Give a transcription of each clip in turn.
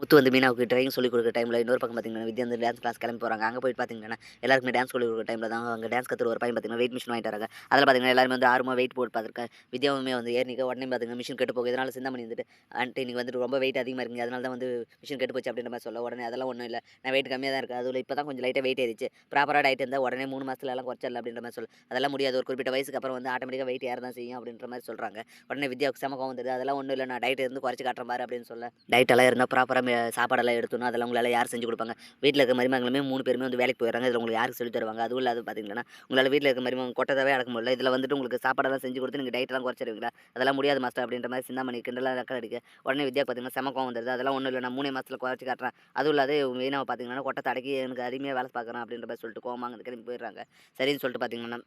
முத்து வந்து மீனாவுக்கு ட்ரைவிங் சொல்லிக் கொடுக்குற டைமில் இன்னொரு பக்கம் பார்த்தீங்கன்னா, வித்யா வந்து டான்ஸ் கிளாஸ் கிளம்பி போறாங்க. அங்க போயிட்டு பார்த்தீங்கன்னா, எல்லாருக்குமே டான்ஸ் சொல்லிக் கொடுக்குற டைமில தான் அங்க டான்ஸ் கத்துற ஒரு பையன் பார்த்தீங்கன்னா, வெயிட் மிஷின் வாங்கிட்டு வராங்க. அதில பார்த்தீங்கன்னா, எல்லாருமே வந்து ஆர்வமா வெயிட் போட்டு பார்த்துருக்காங்க. வித்யாவுமே வந்து ஏறி நிக்க உடனே பார்த்தீங்கன்னா, மிஷின் கெட்டு போகுது. இதனால சிந்தாமணி வந்துட்டு, "ஆன்ட்டி நீங்க வந்துட்டு ரொம்ப வெயிட் அதிகமா இருக்கீங்க. அதனால தான் வந்து மிஷின் கெட்டு போச்சு." அப்படின்ற மாரி சொல்ல, உடனே "அதெல்லாம் ஒண்ணும் இல்ல. நான் வெயிட் கம்மியா தான் இருக்கேன். அதுவும் இப்ப தான் கொஞ்சம் லைட்டா வெயிட் ஏறிச்சு. ப்ராப்பரா டயட் இருந்தா உடனே 3 மாசத்துல எல்லாம் குறைச்சிடலாம்." அப்படின்ற மாரி சொல்ல, "அதெல்லாம் முடியாது. ஒரு குறிப்பிட்ட வயசுக்கு அப்புறம் வந்து ஆட்டோமேட்டிக்கா வெயிட் ஏற தான் செய்யும்." அப்படின்ற மாரி சொல்றாங்க. உடனே வித்யாவுக்கு செம கோவம் வந்துருது. "அதெல்லாம் ஒண்ணும் இல்ல. நான் டயட் இருந்து குறைச்சு காட்டுறேன் பாரு." அப்படின்னு சொல்ல, டயட் எல்லாம் இருந்தா ப்ராப்பரா சாப்பாடெல்லாம் எடுத்தோன்னா, அதெல்லாம் உங்களால யார் செஞ்சு குடுப்பாங்க? வீட்ல இருக்க மருமகளுமே 3 பேருமே வந்து வேலைக்கு போயிடுறாங்க. இதில உங்களுக்கு யாருக்கு சொல்லி தருவாங்க? அதுவும் இல்லாத பார்த்தீங்கன்னா, உங்களால வீட்ல இருக்க மருமக கொட்டத்தவே அடக்க முடியல. இதில வந்துட்டு உங்களுக்கு சாப்பாடெல்லாம் செஞ்சு குடுத்து நீங்க டயட்லாம் குறைச்சிருவீங்களா? அதெல்லாம் முடியாது மாஸ்டர் அப்படின்ற மாரி சிந்தாமணி கிண்டலா நக்கல் அடிக்க, உடனே வித்யாக்கு பார்த்தீங்கன்னா செம கோவம் வந்துருது. அதெல்லாம் ஒண்ணும் இல்ல. நான் 3 மாசத்துல குறைச்சு காட்டுறேன். அதுவும் இல்லாத மீனாவ பார்த்தீங்கன்னா, கொட்டத்த அடக்கி எனக்கு அடிமையா வேலை பார்க்குறான் அப்படின்ற மாரி சொல்லிட்டு கோவமா அங்கருந்து கிளம்பி போயிடுறாங்க. சரின்னு சொல்லிட்டு பார்த்தீங்கன்னா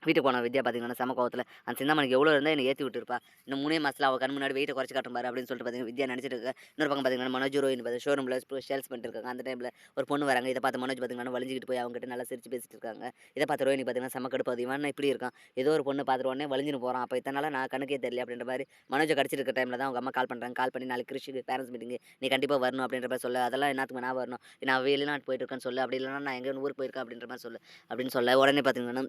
வீட்டுக்கு போன வித்யா பார்த்தீங்கன்னா, செம கோவத்துல, அந்த சிந்தாமணிக்கு எவ்வளோ இருந்தா என்ன ஏத்தி விட்டுருப்பா. இன்னும் 3 மாசத்துல அவ கண் முன்னாடி வெயிட்ட குறைச்சு காட்டுறேன் பாரு அப்படின்னு சொல்லிட்டு பார்த்தீங்கன்னா, வித்யா நெனச்சிட்டு இருக்க. இன்னொரு பக்கம் பார்த்தீங்கன்னா, மனோஜ் ஹீரோயின் ஷோரூம்ல சேல்ஸ் பண்ணிட்டு இருக்காங்க. அந்த டைம்ல ஒரு பொண்ணு வராங்க. இத பார்த்து மனோஜ் பார்த்தீங்கன்னா, வழிஞ்சுகிட்டு போய் அவங்ககிட்ட நல்லா சிரிச்சு பேசிட்டு இருக்காங்க. இத பார்த்த ரோஹினி பார்த்தீங்கன்னா, செம கடுப்பாகுது. இவன் என்ன இப்படி இருக்கான்? ஏதோ ஒரு பொண்ணு பார்த்துட்ட உடனே வழிஞ்சுன்னு போறான். அப்ப இத்தன நாளா நான் கண்ணுக்கே தெரியலையே அப்படின்ற மாரி மனோஜ கடிச்சிட்டு இருக்க டைம்ல தான் அவங்க அம்மா கால் பண்றாங்க. கால் பண்ணி நாளைக்கு கிருஷுக்கு பேரண்ட்ஸ் மீட்டிங் நீ கண்டிப்பா வரணும் அப்படின்ற மாரி சொல்ல, அதெல்லாம் என்னாத்துக்கு நான் வரணும்? நான் வெளிநாட்டு போயிட்டு இருக்கேன்னு சொல்லு. அப்படி இல்லன்னா நான் எங்கேயோ ஊருக்கு போயிருக்கேன் அப்படின்ற மாரி சொல்லு. அப்படின்னு சொல்ல உடனே பார்த்தீங்கன்னா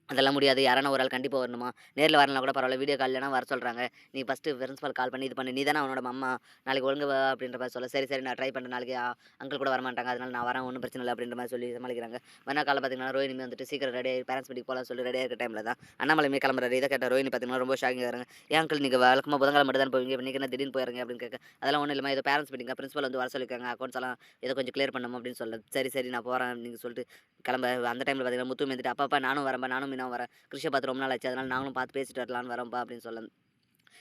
அதெல்லாம் முடியாது. யாரானா ஒரு ஆள் கண்டிப்பா வரணுமா? நேர்ல வரலனா கூட பரவால்ல. வீடியோ கால்லனா வர சொல்றாங்க. நீ ஃபர்ஸ்ட்டு பிரின்சிபால் கால் பண்ணி இது பண்ணு. நீ தானே அவனோட அம்மா. நாளைக்கு ஒழுங்கா வா அப்படின்ற மாரி சொல்ல, சரி, சரி நான் ட்ரை பண்றேன். நாளைக்கு அங்கிள் கூட வரமாட்டாங்க. அதனால நான் வரேன். ஒண்ணும் பிரச்சனை இல்ல அப்படின்ற மாரி சொல்லி சமாளிக்கிறாங்க. மறுநாள் காலைல பார்த்தீங்கன்னா, ரோஹினிமே வந்துட்டு சீக்கிரம் ரெடி ஆயி பேரண்ட்ஸ் மீட்டிங் போலாம்னு சொல்லி ரெடியா இருக்க டைம்ல தான் அண்ணாமலையுமே கிளம்புறாரு. இத கேட்ட ரோஹினி பார்த்தீங்கன்னா ரொம்ப ஷாக்கிங் ஆகுறாங்க. "ஏன் அங்கிள் நீங்க வழக்கமா புதன்கிழமை மட்டும் தானே போவீங்க. இன்னைக்கு என்ன திடீர்னு போயிறீங்க?" அப்படின்னு கேட்க, "அதெல்லாம் ஒண்ணும் இல்லம்மா. ஏதோ பேரண்ட்ஸ் மீட்டிங்கா பிரின்சிபால் வந்து வர சொல்லியிருக்காங்க. அக்கவுண்ட்ஸ் எல்லாம் ஏதோ கொஞ்சம் கிளியர் பண்ணணும்" அப்படின்னு சொல்ல, "சரி, சரி நான் போறேன்" அப்படின்னு சொல்லிட்டு கிளம்ப அந்த டைம்ல பார்த்தீங்கன்னா, முத்து வந்துட்டு, "அப்பா, அப்பா நானும் வரேன்ப்பா. நானும் மீனாவும் வரேன். கிருஷ பார்த்து ரொம்ப நாள் ஆச்சு. அதனால நாங்களும் பார்த்து பேசிட்டு வரலான்னு வரோம்ப்பா" அப்படின்னு சொல்ல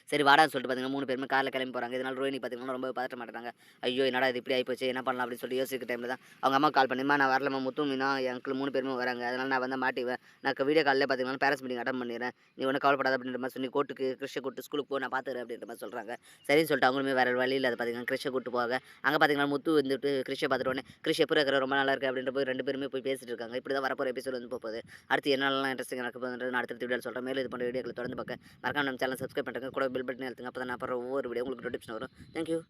சரி வாடான்னு சொல்லிட்டு பார்த்தீங்கன்னா 3 பேருமே கார்ல கிளம்பி போறாங்க. இதனால ரோஹினி பார்த்தீங்கன்னா ரொம்ப பதட்டமாட்டுறாங்க. ஐயோ! என்னடா இது இப்படி ஆயிப்போச்சே! என்ன பண்ணலாம் அப்படின்னு சொல்லி யோசிக்கிற டைம்ல தான் அவங்க அம்மாக்கு கால் பண்ணி, "அம்மா நான் வரலம்மா. முத்து, மீனா, என் அங்கிள் 3 பேருமே வராங்க. அதனால நான் வந்தா மாட்டிக்குவேன். நான் வீடியோ கால்லே பார்த்தீங்கன்னா பேரண்ட்ஸ் மீட்டிங் அட்டெண்ட் பண்ணிடுறேன். நீ ஒண்ணும் கவலைப்படாத" அப்படின்ற மாரி சொல்லி கோர்ட்டுக்கு கிருஷ்ஷ கூட்டு ஸ்கூலுக்கு போ நான் பார்த்துக்கிறேன் அப்படின்ற மாரி சொல்றாங்க. சரின்னு சொல்லிட்டு அவங்களுமே வேற வழி இல்லாத பார்த்தீங்கன்னா கிருஷ்ஷ கூட்டு போவாங்க. அங்க பார்த்தீங்கன்னா முத்து வந்துட்டு கிருஷ்ஷ பார்த்துட்ட உடனே, "கிருஷ் எப்புட்றா இருக்கிற? ரொம்ப நல்லா இருக்கு" அப்படின்ற போய் 2 பேருமே போய் பேசிட்டு இருக்காங்க. இப்படி தான் வரப்போற எபிசோட் வந்து போப்போது. அடுத்து என்னென்னலாம் இன்ட்ரஸ்டிங்கா நடக்க போகுதுன்றது நான் அடுத்த வீடியோல சொல்றேன். மேலும் இது போன்ற வீடியோக்கள தொடர்ந்து பார்க்க மறக்காம நம்ம சேனல சப்ஸ்கிரைப் பண்ணிட்டுங்க. கூட பெல் பட்டனையும் அழுத்துங்க. அப்பதான் நான் போடுற ஒவ்வொரு வீடியோ உங்களுக்கு நோட்டிஃபிகேஷன் வரும். Thank you.